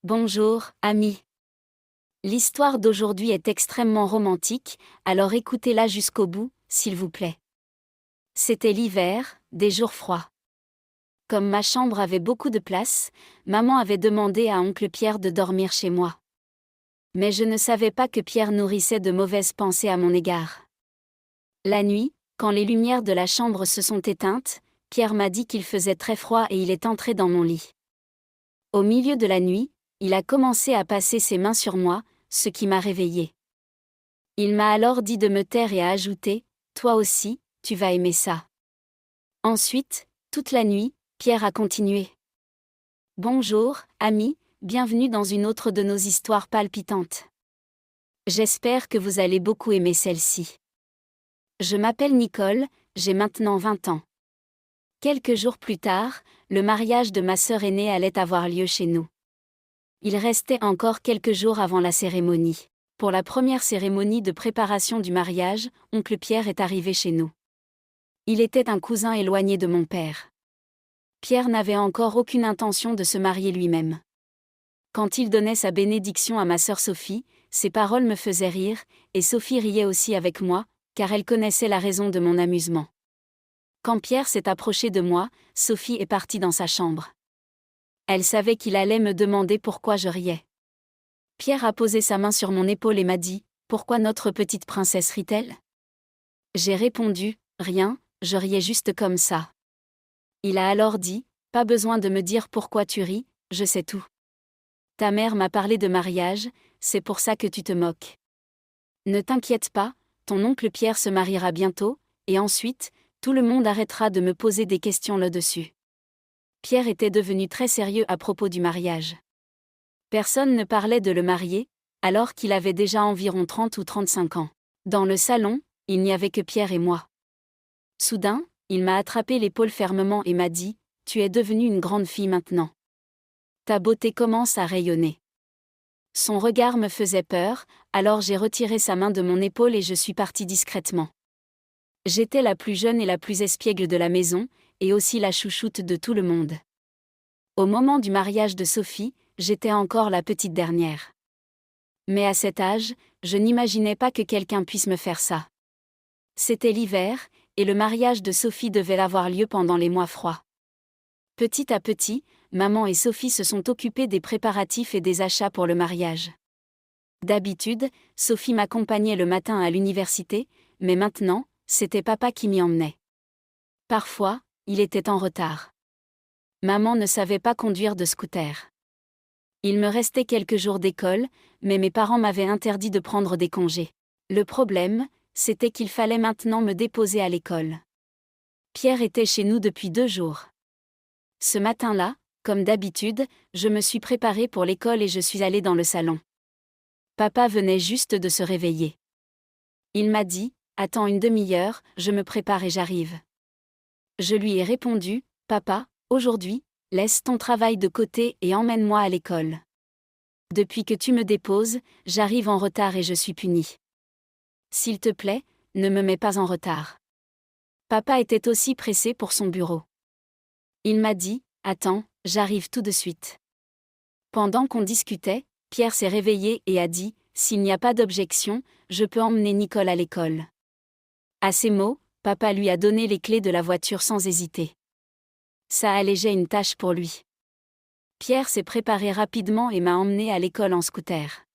Bonjour, amis. L'histoire d'aujourd'hui est extrêmement romantique, alors écoutez-la jusqu'au bout, s'il vous plaît. C'était l'hiver, des jours froids. Comme ma chambre avait beaucoup de place, maman avait demandé à oncle Pierre de dormir chez moi. Mais je ne savais pas que Pierre nourrissait de mauvaises pensées à mon égard. La nuit, quand les lumières de la chambre se sont éteintes, Pierre m'a dit qu'il faisait très froid et il est entré dans mon lit. Au milieu de la nuit, il a commencé à passer ses mains sur moi, ce qui m'a réveillée. Il m'a alors dit de me taire et a ajouté « Toi aussi, tu vas aimer ça ». Ensuite, toute la nuit, Pierre a continué. Bonjour, amis, bienvenue dans une autre de nos histoires palpitantes. J'espère que vous allez beaucoup aimer celle-ci. Je m'appelle Nicole, j'ai maintenant 20 ans. Quelques jours plus tard, le mariage de ma sœur aînée allait avoir lieu chez nous. Il restait encore quelques jours avant la cérémonie. Pour la première cérémonie de préparation du mariage, oncle Pierre est arrivé chez nous. Il était un cousin éloigné de mon père. Pierre n'avait encore aucune intention de se marier lui-même. Quand il donnait sa bénédiction à ma sœur Sophie, ses paroles me faisaient rire, et Sophie riait aussi avec moi, car elle connaissait la raison de mon amusement. Quand Pierre s'est approché de moi, Sophie est partie dans sa chambre. Elle savait qu'il allait me demander pourquoi je riais. Pierre a posé sa main sur mon épaule et m'a dit « Pourquoi notre petite princesse rit-elle » J'ai répondu « Rien, je riais juste comme ça ». Il a alors dit « Pas besoin de me dire pourquoi tu ris, je sais tout. Ta mère m'a parlé de mariage, c'est pour ça que tu te moques. Ne t'inquiète pas, ton oncle Pierre se mariera bientôt, et ensuite, tout le monde arrêtera de me poser des questions là-dessus. » Pierre était devenu très sérieux à propos du mariage. Personne ne parlait de le marier, alors qu'il avait déjà environ 30 ou 35 ans. Dans le salon, il n'y avait que Pierre et moi. Soudain, il m'a attrapé l'épaule fermement et m'a dit « Tu es devenue une grande fille maintenant. Ta beauté commence à rayonner. » Son regard me faisait peur, alors j'ai retiré sa main de mon épaule et je suis partie discrètement. J'étais la plus jeune et la plus espiègle de la maison, et aussi la chouchoute de tout le monde. Au moment du mariage de Sophie, j'étais encore la petite dernière. Mais à cet âge, je n'imaginais pas que quelqu'un puisse me faire ça. C'était l'hiver, et le mariage de Sophie devait avoir lieu pendant les mois froids. Petit à petit, maman et Sophie se sont occupées des préparatifs et des achats pour le mariage. D'habitude, Sophie m'accompagnait le matin à l'université, mais maintenant, c'était papa qui m'y emmenait. Parfois, il était en retard. Maman ne savait pas conduire de scooter. Il me restait quelques jours d'école, mais mes parents m'avaient interdit de prendre des congés. Le problème, c'était qu'il fallait maintenant me déposer à l'école. Pierre était chez nous depuis 2 jours. Ce matin-là, comme d'habitude, je me suis préparée pour l'école et je suis allée dans le salon. Papa venait juste de se réveiller. Il m'a dit « Attends une demi-heure, je me prépare et j'arrive. » Je lui ai répondu « Papa, aujourd'hui, laisse ton travail de côté et emmène-moi à l'école. Depuis que tu me déposes, j'arrive en retard et je suis puni. S'il te plaît, ne me mets pas en retard. » Papa était aussi pressé pour son bureau. Il m'a dit « Attends, j'arrive tout de suite. » Pendant qu'on discutait, Pierre s'est réveillé et a dit « S'il n'y a pas d'objection, je peux emmener Nicole à l'école. » À ces mots, papa lui a donné les clés de la voiture sans hésiter. Ça allégeait une tâche pour lui. Pierre s'est préparé rapidement et m'a emmené à l'école en scooter.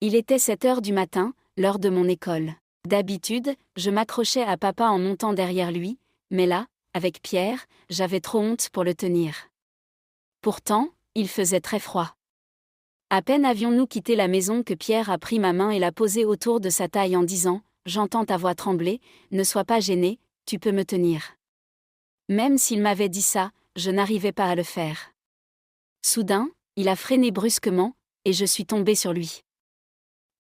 Il était 7 heures du matin, l'heure de mon école. D'habitude, je m'accrochais à papa en montant derrière lui, mais là, avec Pierre, j'avais trop honte pour le tenir. Pourtant, il faisait très froid. À peine avions-nous quitté la maison que Pierre a pris ma main et l'a posée autour de sa taille en disant « J'entends ta voix trembler, ne sois pas gêné, tu peux me tenir. » Même s'il m'avait dit ça, je n'arrivais pas à le faire. Soudain, il a freiné brusquement, et je suis tombée sur lui.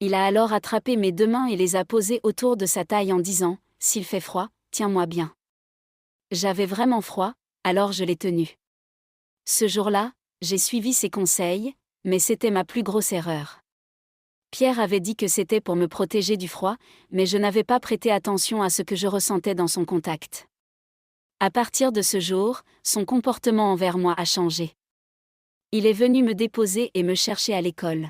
Il a alors attrapé mes 2 mains et les a posées autour de sa taille en disant « S'il fait froid, tiens-moi bien. » J'avais vraiment froid, alors je l'ai tenu. Ce jour-là, j'ai suivi ses conseils, mais c'était ma plus grosse erreur. Pierre avait dit que c'était pour me protéger du froid, mais je n'avais pas prêté attention à ce que je ressentais dans son contact. À partir de ce jour, son comportement envers moi a changé. Il est venu me déposer et me chercher à l'école.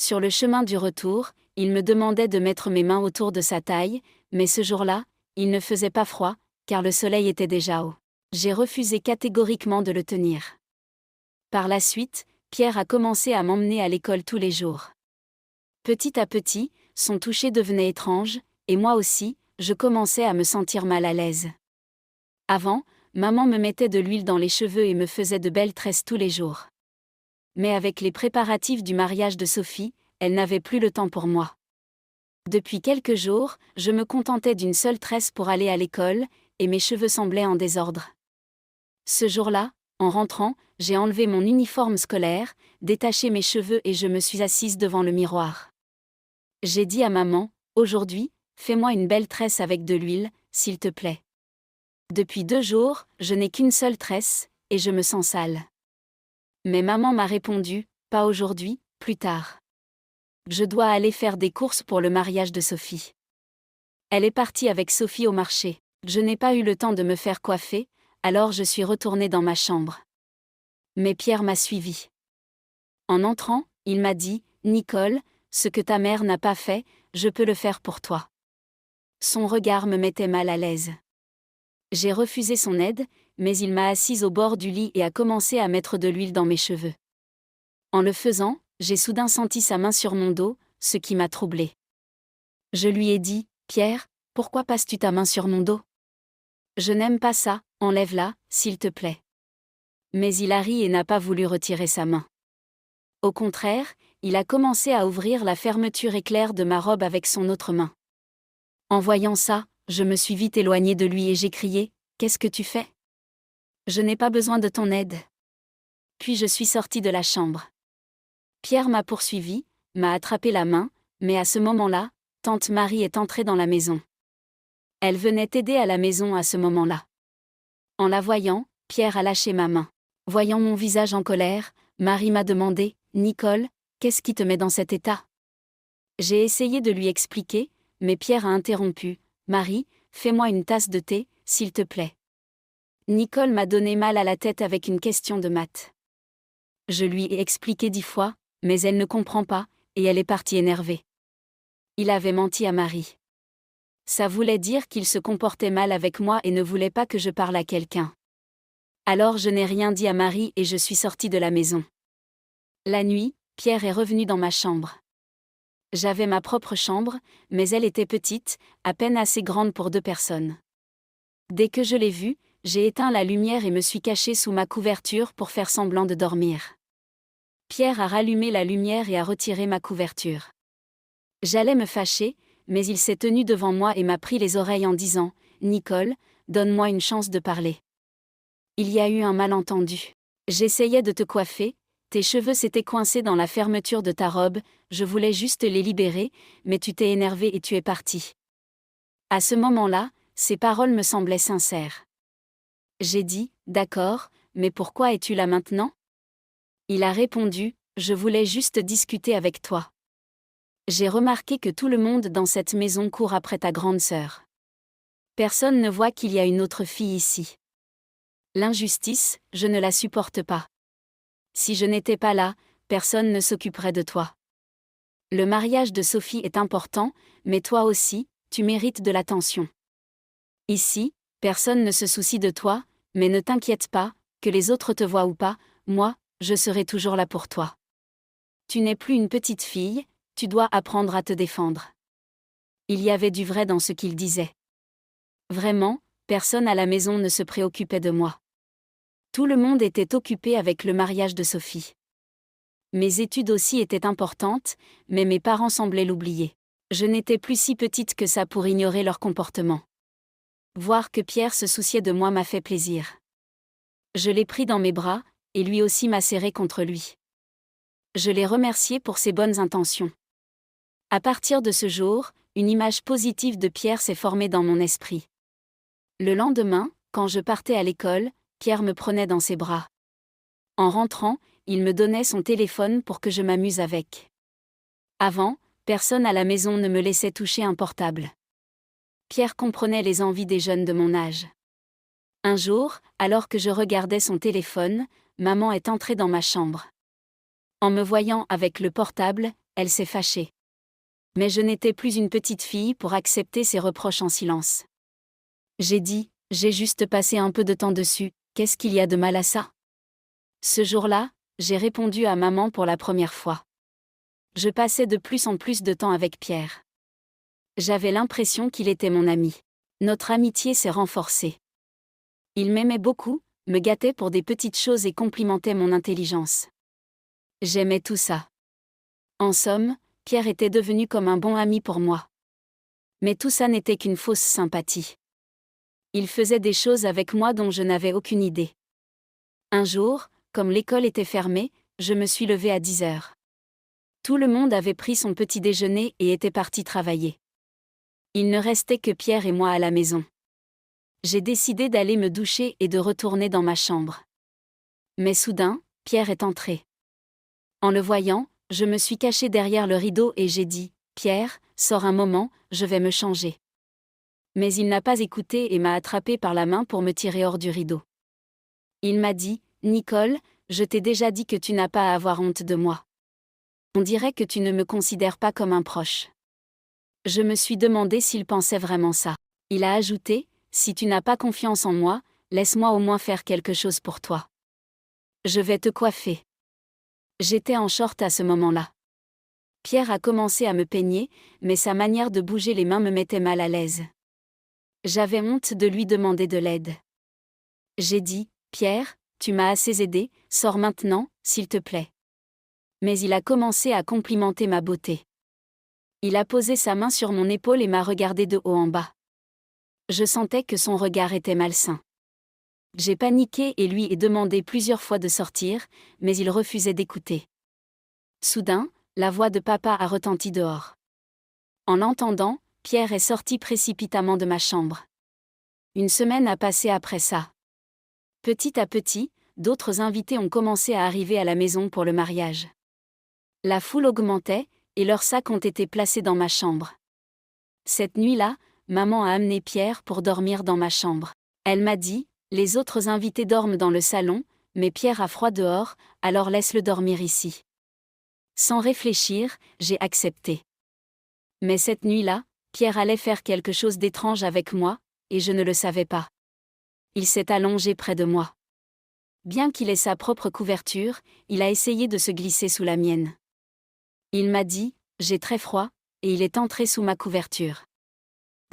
Sur le chemin du retour, il me demandait de mettre mes mains autour de sa taille, mais ce jour-là, il ne faisait pas froid, car le soleil était déjà haut. J'ai refusé catégoriquement de le tenir. Par la suite, Pierre a commencé à m'emmener à l'école tous les jours. Petit à petit, son toucher devenait étrange, et moi aussi, je commençais à me sentir mal à l'aise. Avant, maman me mettait de l'huile dans les cheveux et me faisait de belles tresses tous les jours. Mais avec les préparatifs du mariage de Sophie, elle n'avait plus le temps pour moi. Depuis quelques jours, je me contentais d'une seule tresse pour aller à l'école, et mes cheveux semblaient en désordre. Ce jour-là, en rentrant, j'ai enlevé mon uniforme scolaire, détaché mes cheveux et je me suis assise devant le miroir. J'ai dit à maman, « Aujourd'hui, fais-moi une belle tresse avec de l'huile, s'il te plaît. » Depuis 2 jours, je n'ai qu'une seule tresse, et je me sens sale. Mais maman m'a répondu, « Pas aujourd'hui, plus tard. Je dois aller faire des courses pour le mariage de Sophie. » Elle est partie avec Sophie au marché. Je n'ai pas eu le temps de me faire coiffer, alors je suis retournée dans ma chambre. Mais Pierre m'a suivie. En entrant, il m'a dit, « Nicole, ce que ta mère n'a pas fait, je peux le faire pour toi. » Son regard me mettait mal à l'aise. J'ai refusé son aide, mais il m'a assise au bord du lit et a commencé à mettre de l'huile dans mes cheveux. En le faisant, j'ai soudain senti sa main sur mon dos, ce qui m'a troublée. Je lui ai dit, « Pierre, pourquoi passes-tu ta main sur mon dos ? Je n'aime pas ça, enlève-la, s'il te plaît. » Mais il a ri et n'a pas voulu retirer sa main. Au contraire, il a commencé à ouvrir la fermeture éclair de ma robe avec son autre main. En voyant ça, je me suis vite éloignée de lui et j'ai crié, « Qu'est-ce que tu fais ? Je n'ai pas besoin de ton aide. » Puis je suis sortie de la chambre. Pierre m'a poursuivi, m'a attrapé la main, mais à ce moment-là, tante Marie est entrée dans la maison. Elle venait aider à la maison à ce moment-là. En la voyant, Pierre a lâché ma main. Voyant mon visage en colère, Marie m'a demandé, « Nicole, qu'est-ce qui te met dans cet état ?» J'ai essayé de lui expliquer, mais Pierre a interrompu, « Marie, fais-moi une tasse de thé, s'il te plaît. » Nicole m'a donné mal à la tête avec une question de maths. Je lui ai expliqué 10 fois, mais elle ne comprend pas, et elle est partie énervée. Il avait menti à Marie. Ça voulait dire qu'il se comportait mal avec moi et ne voulait pas que je parle à quelqu'un. Alors je n'ai rien dit à Marie et je suis sortie de la maison. La nuit, Pierre est revenu dans ma chambre. J'avais ma propre chambre, mais elle était petite, à peine assez grande pour 2 personnes. Dès que je l'ai vu, j'ai éteint la lumière et me suis cachée sous ma couverture pour faire semblant de dormir. Pierre a rallumé la lumière et a retiré ma couverture. J'allais me fâcher, mais il s'est tenu devant moi et m'a pris les oreilles en disant, « Nicole, donne-moi une chance de parler. Il y a eu un malentendu. J'essayais de te coiffer, tes cheveux s'étaient coincés dans la fermeture de ta robe, je voulais juste les libérer, mais tu t'es énervé et tu es parti. » À ce moment-là, ces paroles me semblaient sincères. J'ai dit, « D'accord, mais pourquoi es-tu là maintenant ?» Il a répondu, « Je voulais juste discuter avec toi. J'ai remarqué que tout le monde dans cette maison court après ta grande sœur. Personne ne voit qu'il y a une autre fille ici. L'injustice, je ne la supporte pas. Si je n'étais pas là, personne ne s'occuperait de toi. Le mariage de Sophie est important, mais toi aussi, tu mérites de l'attention. Ici, personne ne se soucie de toi, mais ne t'inquiète pas, que les autres te voient ou pas, moi, je serai toujours là pour toi. Tu n'es plus une petite fille, tu dois apprendre à te défendre. » Il y avait du vrai dans ce qu'il disait. Vraiment, personne à la maison ne se préoccupait de moi. Tout le monde était occupé avec le mariage de Sophie. Mes études aussi étaient importantes, mais mes parents semblaient l'oublier. Je n'étais plus si petite que ça pour ignorer leur comportement. Voir que Pierre se souciait de moi m'a fait plaisir. Je l'ai pris dans mes bras, et lui aussi m'a serré contre lui. Je l'ai remercié pour ses bonnes intentions. À partir de ce jour, une image positive de Pierre s'est formée dans mon esprit. Le lendemain, quand je partais à l'école, Pierre me prenait dans ses bras. En rentrant, il me donnait son téléphone pour que je m'amuse avec. Avant, personne à la maison ne me laissait toucher un portable. Pierre comprenait les envies des jeunes de mon âge. Un jour, alors que je regardais son téléphone, maman est entrée dans ma chambre. En me voyant avec le portable, elle s'est fâchée. Mais je n'étais plus une petite fille pour accepter ses reproches en silence. J'ai dit, j'ai juste passé un peu de temps dessus, qu'est-ce qu'il y a de mal à ça? Ce jour-là, j'ai répondu à maman pour la première fois. Je passais de plus en plus de temps avec Pierre. J'avais l'impression qu'il était mon ami. Notre amitié s'est renforcée. Il m'aimait beaucoup, me gâtait pour des petites choses et complimentait mon intelligence. J'aimais tout ça. En somme, Pierre était devenu comme un bon ami pour moi. Mais tout ça n'était qu'une fausse sympathie. Il faisait des choses avec moi dont je n'avais aucune idée. Un jour, comme l'école était fermée, je me suis levée à 10 heures. Tout le monde avait pris son petit déjeuner et était parti travailler. Il ne restait que Pierre et moi à la maison. J'ai décidé d'aller me doucher et de retourner dans ma chambre. Mais soudain, Pierre est entré. En le voyant, je me suis cachée derrière le rideau et j'ai dit « Pierre, sors un moment, je vais me changer ». Mais il n'a pas écouté et m'a attrapée par la main pour me tirer hors du rideau. Il m'a dit « Nicole, je t'ai déjà dit que tu n'as pas à avoir honte de moi. On dirait que tu ne me considères pas comme un proche. » Je me suis demandé s'il pensait vraiment ça. Il a ajouté « Si tu n'as pas confiance en moi, laisse-moi au moins faire quelque chose pour toi. Je vais te coiffer. » J'étais en short à ce moment-là. Pierre a commencé à me peigner, mais sa manière de bouger les mains me mettait mal à l'aise. J'avais honte de lui demander de l'aide. J'ai dit « Pierre, tu m'as assez aidé, sors maintenant, s'il te plaît. » Mais il a commencé à complimenter ma beauté. Il a posé sa main sur mon épaule et m'a regardé de haut en bas. Je sentais que son regard était malsain. J'ai paniqué et lui ai demandé plusieurs fois de sortir, mais il refusait d'écouter. Soudain, la voix de papa a retenti dehors. En l'entendant, Pierre est sorti précipitamment de ma chambre. Une semaine a passé après ça. Petit à petit, d'autres invités ont commencé à arriver à la maison pour le mariage. La foule augmentait, et leurs sacs ont été placés dans ma chambre. Cette nuit-là, maman a amené Pierre pour dormir dans ma chambre. Elle m'a dit, les autres invités dorment dans le salon, mais Pierre a froid dehors, alors laisse-le dormir ici. Sans réfléchir, j'ai accepté. Mais cette nuit-là, Pierre allait faire quelque chose d'étrange avec moi, et je ne le savais pas. Il s'est allongé près de moi. Bien qu'il ait sa propre couverture, il a essayé de se glisser sous la mienne. Il m'a dit, j'ai très froid, et il est entré sous ma couverture.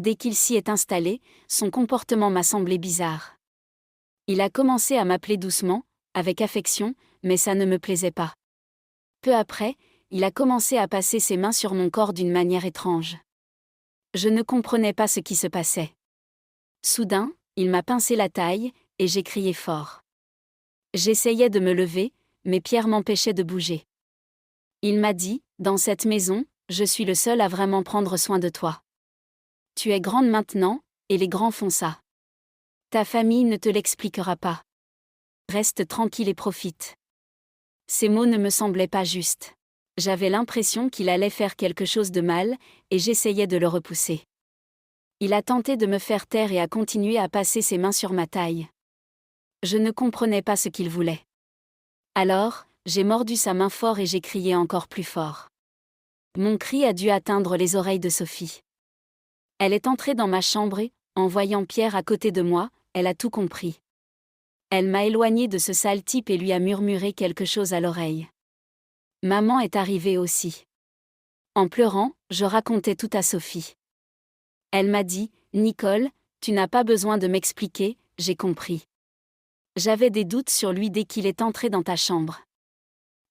Dès qu'il s'y est installé, son comportement m'a semblé bizarre. Il a commencé à m'appeler doucement, avec affection, mais ça ne me plaisait pas. Peu après, il a commencé à passer ses mains sur mon corps d'une manière étrange. Je ne comprenais pas ce qui se passait. Soudain, il m'a pincé la taille, et j'ai crié fort. J'essayais de me lever, mais Pierre m'empêchait de bouger. Il m'a dit, dans cette maison, je suis le seul à vraiment prendre soin de toi. Tu es grande maintenant, et les grands font ça. Ta famille ne te l'expliquera pas. Reste tranquille et profite. Ces mots ne me semblaient pas justes. J'avais l'impression qu'il allait faire quelque chose de mal, et j'essayais de le repousser. Il a tenté de me faire taire et a continué à passer ses mains sur ma taille. Je ne comprenais pas ce qu'il voulait. Alors, j'ai mordu sa main fort et j'ai crié encore plus fort. Mon cri a dû atteindre les oreilles de Sophie. Elle est entrée dans ma chambre et, en voyant Pierre à côté de moi, elle a tout compris. Elle m'a éloignée de ce sale type et lui a murmuré quelque chose à l'oreille. Maman est arrivée aussi. En pleurant, je racontais tout à Sophie. Elle m'a dit, « Nicole, tu n'as pas besoin de m'expliquer, j'ai compris. J'avais des doutes sur lui dès qu'il est entré dans ta chambre. »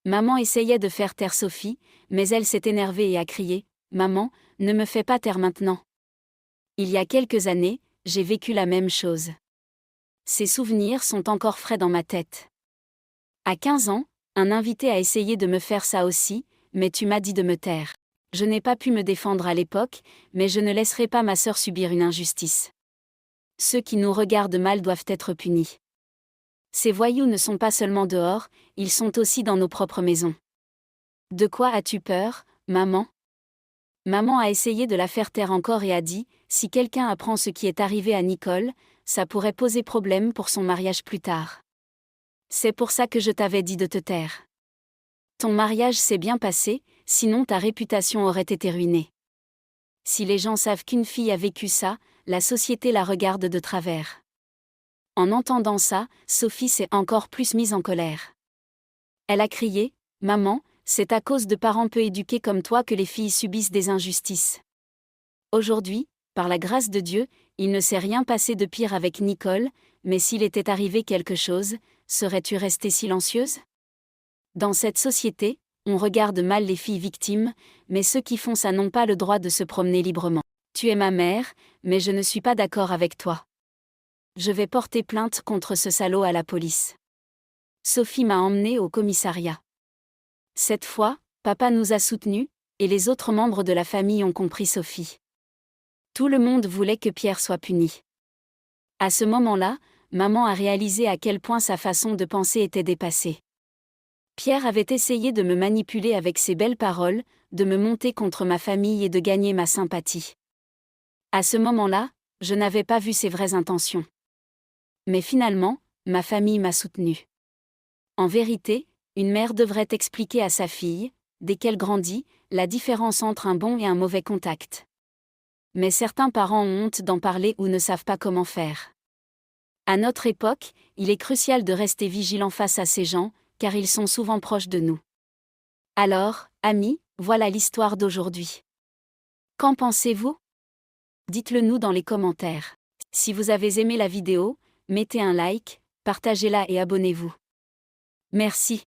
Maman essayait de faire taire Sophie, mais elle s'est énervée et a crié, « Maman, ne me fais pas taire maintenant. » Il y a quelques années, j'ai vécu la même chose. Ces souvenirs sont encore frais dans ma tête. À 15 ans, un invité a essayé de me faire ça aussi, mais tu m'as dit de me taire. Je n'ai pas pu me défendre à l'époque, mais je ne laisserai pas ma sœur subir une injustice. Ceux qui nous regardent mal doivent être punis. Ces voyous ne sont pas seulement dehors, ils sont aussi dans nos propres maisons. De quoi as-tu peur, maman ? Maman a essayé de la faire taire encore et a dit, si quelqu'un apprend ce qui est arrivé à Nicole, ça pourrait poser problème pour son mariage plus tard. C'est pour ça que je t'avais dit de te taire. Ton mariage s'est bien passé, sinon ta réputation aurait été ruinée. Si les gens savent qu'une fille a vécu ça, la société la regarde de travers. En entendant ça, Sophie s'est encore plus mise en colère. Elle a crié : « Maman, c'est à cause de parents peu éduqués comme toi que les filles subissent des injustices. Aujourd'hui, par la grâce de Dieu, il ne s'est rien passé de pire avec Nicole, mais s'il était arrivé quelque chose, serais-tu restée silencieuse ? Dans cette société, on regarde mal les filles victimes, mais ceux qui font ça n'ont pas le droit de se promener librement. Tu es ma mère, mais je ne suis pas d'accord avec toi. Je vais porter plainte contre ce salaud à la police. » Sophie m'a emmenée au commissariat. Cette fois, papa nous a soutenus, et les autres membres de la famille ont compris Sophie. Tout le monde voulait que Pierre soit puni. À ce moment-là, maman a réalisé à quel point sa façon de penser était dépassée. Pierre avait essayé de me manipuler avec ses belles paroles, de me monter contre ma famille et de gagner ma sympathie. À ce moment-là, je n'avais pas vu ses vraies intentions. Mais finalement, ma famille m'a soutenue. En vérité, une mère devrait expliquer à sa fille, dès qu'elle grandit, la différence entre un bon et un mauvais contact. Mais certains parents ont honte d'en parler ou ne savent pas comment faire. À notre époque, il est crucial de rester vigilant face à ces gens, car ils sont souvent proches de nous. Alors, amis, voilà l'histoire d'aujourd'hui. Qu'en pensez-vous ? Dites-le nous dans les commentaires. Si vous avez aimé la vidéo, mettez un like, partagez-la et abonnez-vous. Merci.